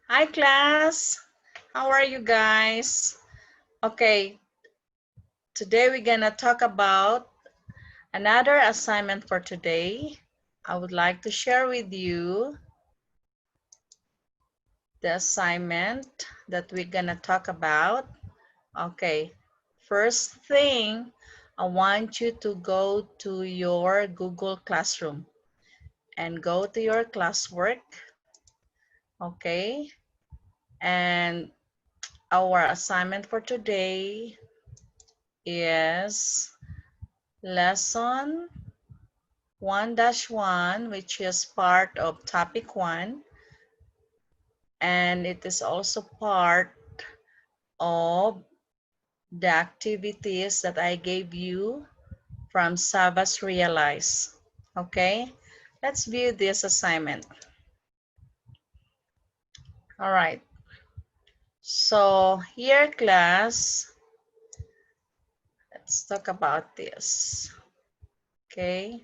Hi class, how are you guys? Okay, today we're gonna talk about another assignment for today. I would like to share with you the assignment that we're gonna talk about. Okay, first thing, I want you to go to your Google Classroom and go to your classwork, okay? And our assignment for today is lesson 1-1, which is part of topic 1, and it is also part of the activities that I gave you from Zavas Realize. Okay, let's view this assignment. All right, so here class, let's talk about this. Okay,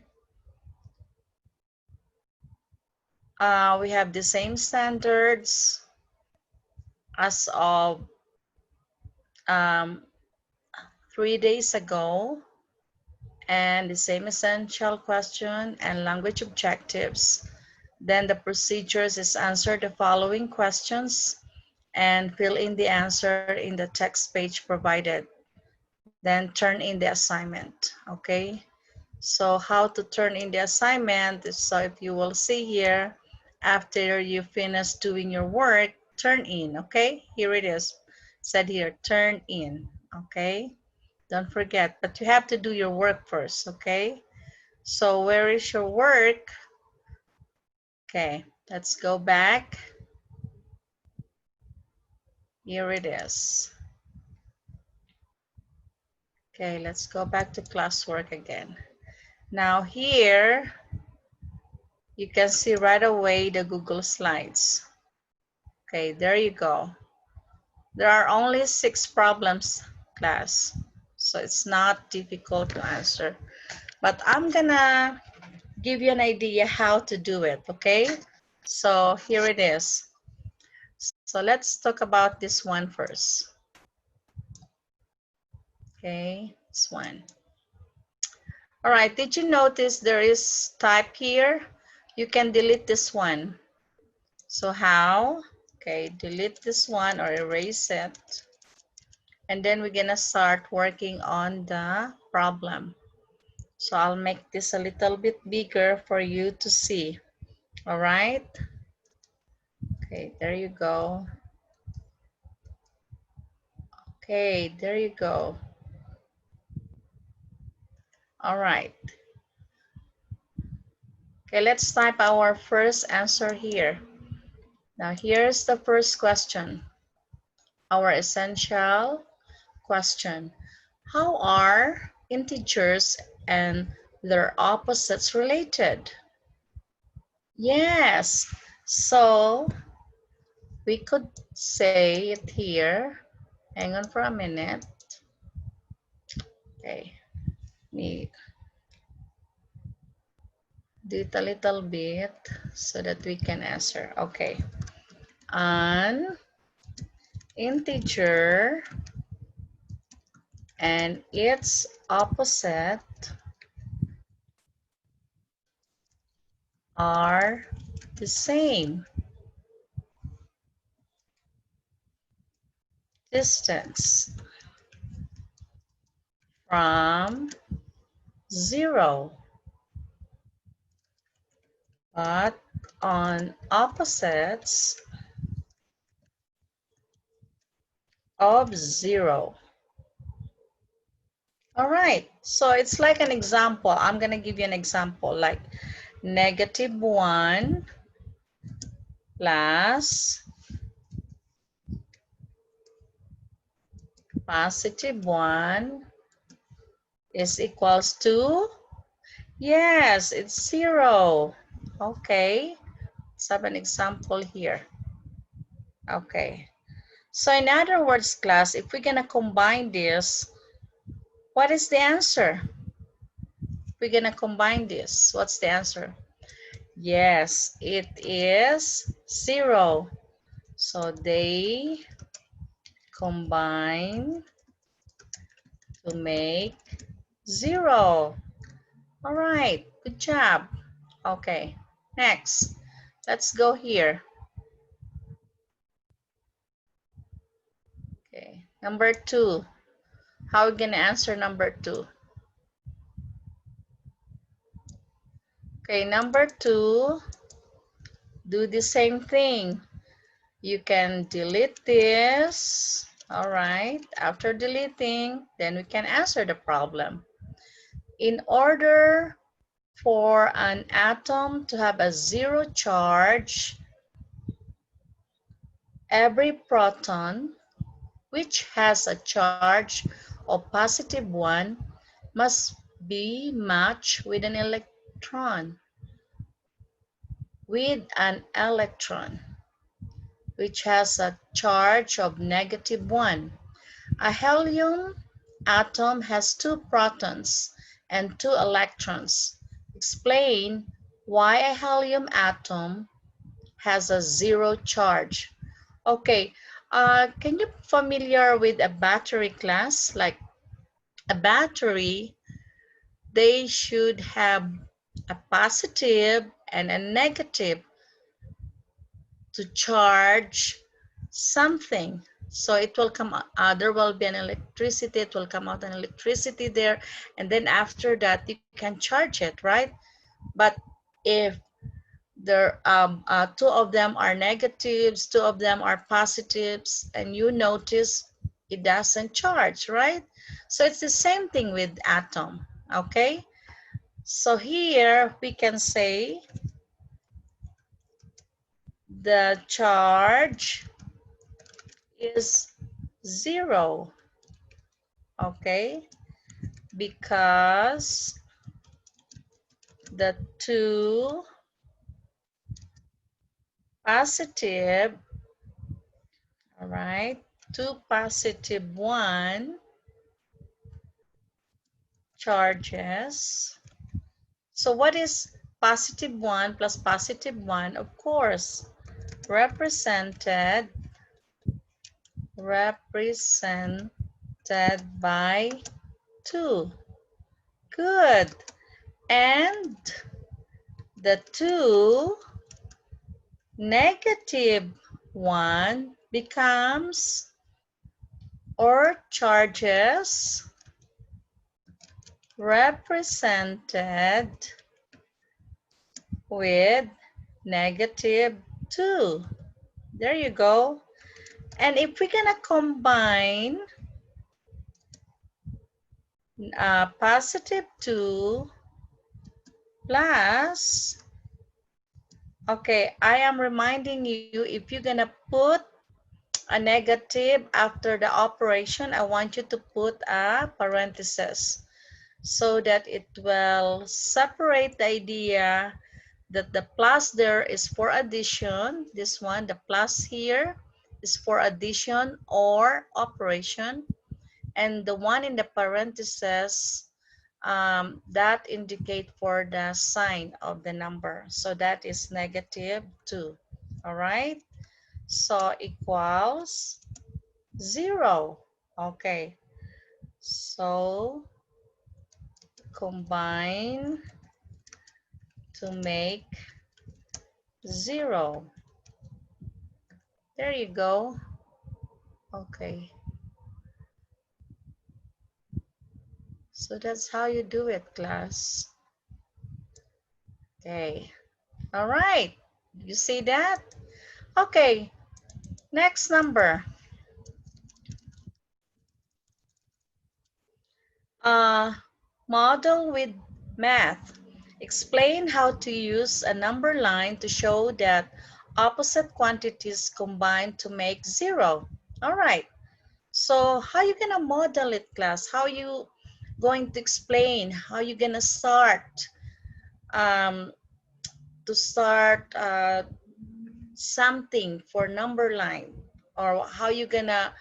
we have the same standards as of um, 3 days ago, and the same essential question and language objectives. Then the procedures is answer the following questions and fill in the answer in the text page provided. Then turn in the assignment, okay? So how to turn in the assignment is, so if you will see here, after you finish doing your work, turn in, okay? Here it is, said here, turn in, okay? Don't forget, but you have to do your work first, okay? So where is your work? Okay, let's go back. Here it is. Okay, let's go back to classwork again. Now here, you can see right away the Google Slides. Okay, there you go. There are only 6 problems, class. So it's not difficult to answer. But I'm gonna give you an idea how to do it, okay? So here it is. So let's talk about this one first. Okay, this one. All right, did you notice there is type here? You can delete this one. So how? Okay, delete this one or erase it. And then we're gonna start working on the problem. So I'll make this a little bit bigger for you to see. All right? Okay, there you go. Okay, there you go. All right. Okay, let's type our first answer here. Now here's the first question. Our essential question. How are integers and their opposites related? Yes. So we could say it here. Hang on for a minute. Okay. Me do it a little bit so that we can answer. Okay. An integer and its opposite are the same. Distance from 0, but on opposites of 0. All right, so it's like an example. I'm going to give you an example like -1 plus +1 is equals to, yes, it's 0. Okay, let's have an example here. Okay, so in other words, class, if we're going to combine this, what is the answer? We're going to combine this. What's the answer? Yes, it is 0. So they combine to make 0. All right, good job. Okay, next, let's go here. Okay, number 2. How are we gonna answer number 2? Okay, number 2, do the same thing. You can delete this. All right, after deleting, then we can answer the problem. In order for an atom to have a 0 charge, every proton which has a charge of positive 1 must be matched with an electron which has a charge of negative 1. A helium atom has 2 protons and 2 electrons. Explain why a helium atom has a 0 charge. Okay, can you familiar with a battery class? Like a battery, they should have a positive and a negative to charge something. So it will come out, there will be an electricity, it will come out an electricity there, and then after that you can charge it, right? But if there 2 of them are negatives, 2 of them are positives, and you notice it doesn't charge, right? So it's the same thing with atom. Okay, so here we can say the charge is 0, okay, because the 2 positive, all right, 2 positive 1 charges. So what is positive 1 plus positive 1? Of course, represented by 2. Good. And the 2 negative 1 becomes, or charges represented with negative 2. There you go. And if we're gonna combine positive 2 plus, okay, I am reminding you, if you're gonna put a negative after the operation, I want you to put a parenthesis so that it will separate the idea that the plus there is for addition. This one, the plus here, is for addition or operation, and the one in the parentheses, that indicate for the sign of the number. So that is negative 2. All right, so equals 0. Okay, so combine to make 0. There you go. Okay, so that's how you do it, class. Okay, all right, you see that? Okay, next number. Model with math. Explain how to use a number line to show that opposite quantities combine to make 0. All right, so how you gonna model it, class? How you going to explain? How you gonna start um, something for number line? Or how you gonna,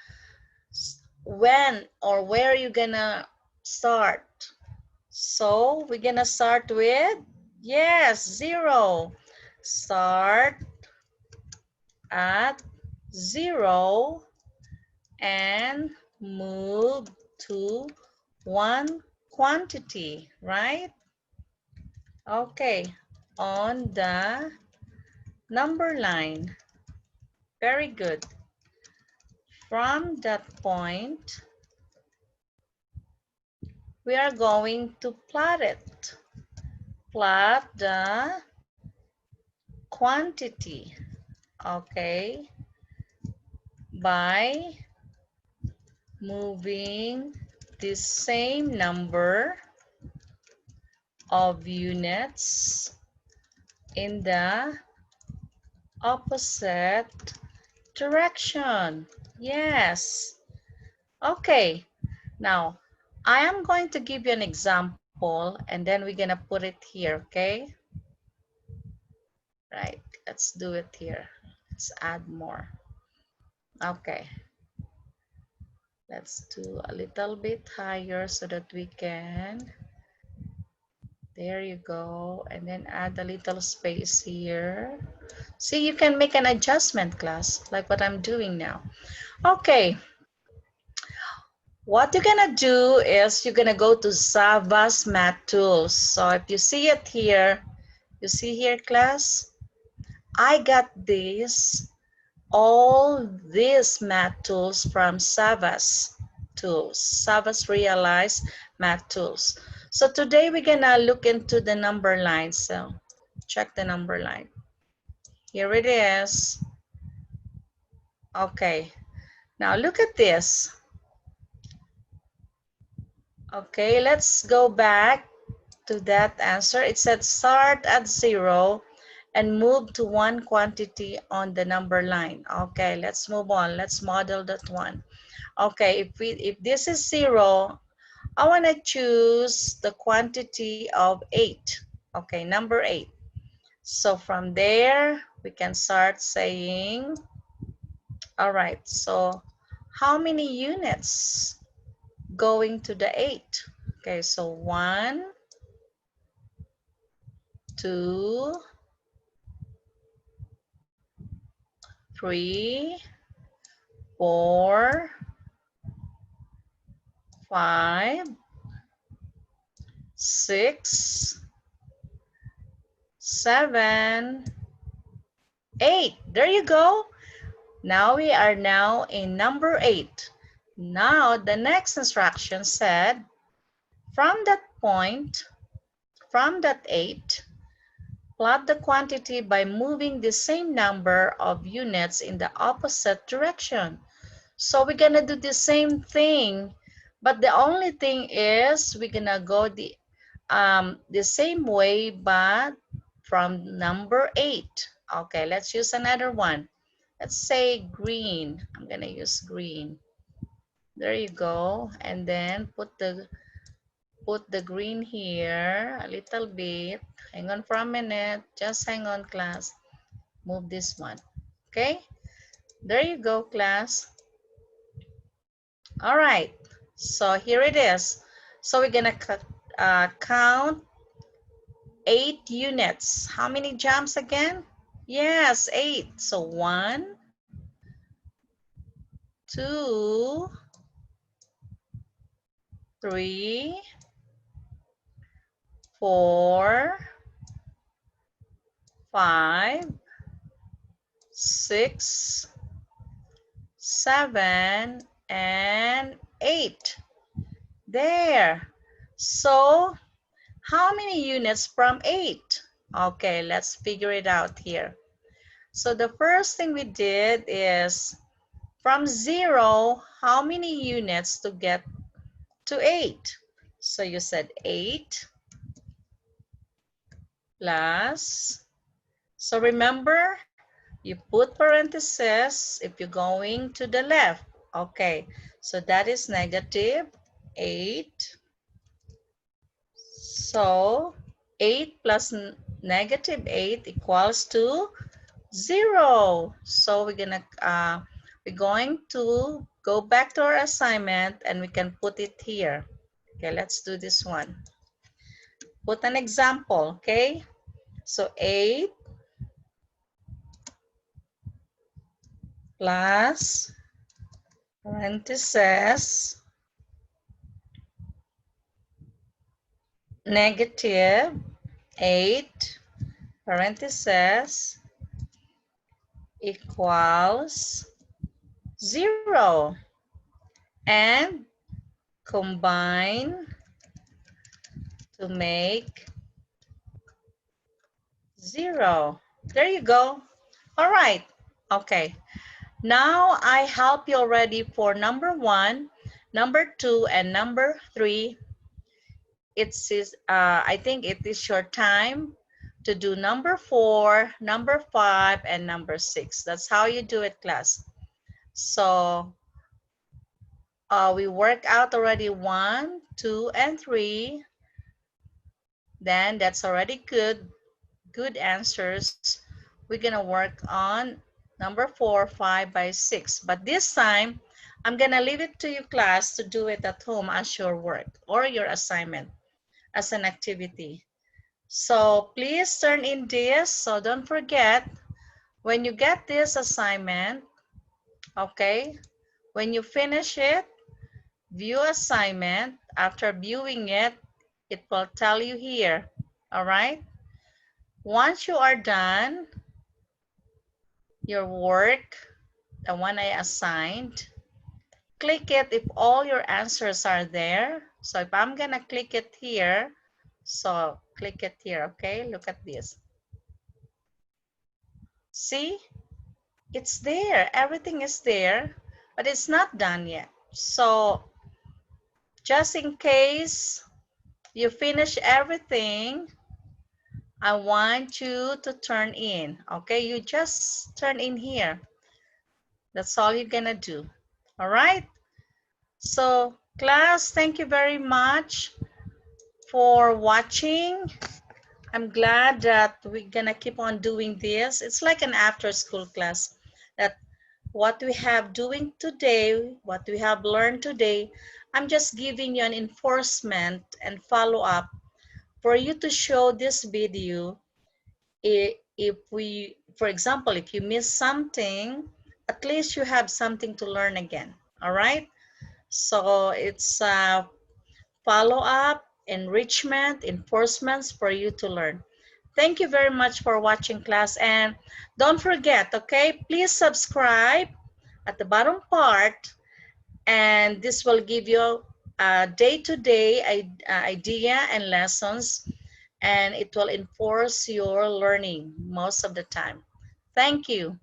when or where you gonna start? So we're gonna start with, yes, 0. Start at 0 and move to one quantity, right? Okay, on the number line. Very good. From that point, we are going to plot it. Plot the quantity, okay, by moving the same number of units in the opposite direction. Yes. Okay. Now, I am going to give you an example and then we're going to put it here, okay? Right. Let's do it here. Let's add more. Okay. Let's do a little bit higher so that we can. There you go. And then add a little space here. See, you can make an adjustment, class, like what I'm doing now. Okay. What you're gonna do is you're gonna go to Zavas Math Tools. So if you see it here, you see here, class, I got all these math tools from Zavas Tools, Zavas Realize Math Tools. So today we're gonna look into the number line. So check the number line. Here it is. Okay, now look at this. Okay, let's go back to that answer. It said start at 0 and move to one quantity on the number line. Okay, let's move on. Let's model that one. Okay, if this is 0, I want to choose the quantity of 8. Okay, number 8. So from there, we can start saying, all right, so how many units going to the 8? Okay, so 1, 2, 3, 4, 5, 6, 7, 8. There you go. Now we are now in number 8. Now the next instruction said, from that point, from that 8, plot the quantity by moving the same number of units in the opposite direction. So we're gonna do the same thing, but the only thing is we're gonna go the same way, but from number 8. Okay, let's use another one. Let's say green. I'm gonna use green. There you go. And then put the green here a little bit. Hang on for a minute. Just hang on, class. Move this one. Okay. There you go, class. All right. So here it is. So we're gonna count 8 units. How many jumps again? Yes, 8. So 1, 2, 3, 4, 5, 6, 7, and 8. There. So how many units from 8? Okay, let's figure it out here. So the first thing we did is from 0, how many units to get to 8? So you said 8 plus, so remember, you put parentheses if you're going to the left. Okay, so that is negative 8. So 8 plus negative 8 equals to 0. So we're going to go back to our assignment and we can put it here. Okay, let's do this one. Put an example, okay? So 8 plus parentheses negative 8 parentheses equals 0 and combine to make 0. There you go. All right. Okay. Now I help you already for number 1, number 2, and number 3. I think it is your time to do number 4, number 5, and number 6. That's how you do it, class. So we work out already 1, 2, and 3. Then that's already good answers. We're gonna work on number 4, 5 by 6. But this time, I'm gonna leave it to you, class, to do it at home as your work or your assignment as an activity. So please turn in this. So don't forget, when you get this assignment, okay, when you finish it, view assignment. After viewing it, it will tell you here, all right? Once you are done, your work, the one I assigned, click it if all your answers are there. So if I'm gonna click it here, so click it here, okay? Look at this. See, it's there, everything is there, but it's not done yet. So just in case you finish everything, I want you to turn in, okay? You just turn in here. That's all you're gonna do, all right? So class, thank you very much for watching. I'm glad that we're gonna keep on doing this. It's like an after school class, that what we have doing today, what we have learned today, I'm just giving you an enforcement and follow up for you to show this video. If we, for example, if you miss something, at least you have something to learn again, all right? So it's follow-up, enrichment, enforcements for you to learn. Thank you very much for watching, class. And don't forget, okay, please subscribe at the bottom part, and this will give you a day-to-day idea and lessons, and it will enforce your learning most of the time. Thank you.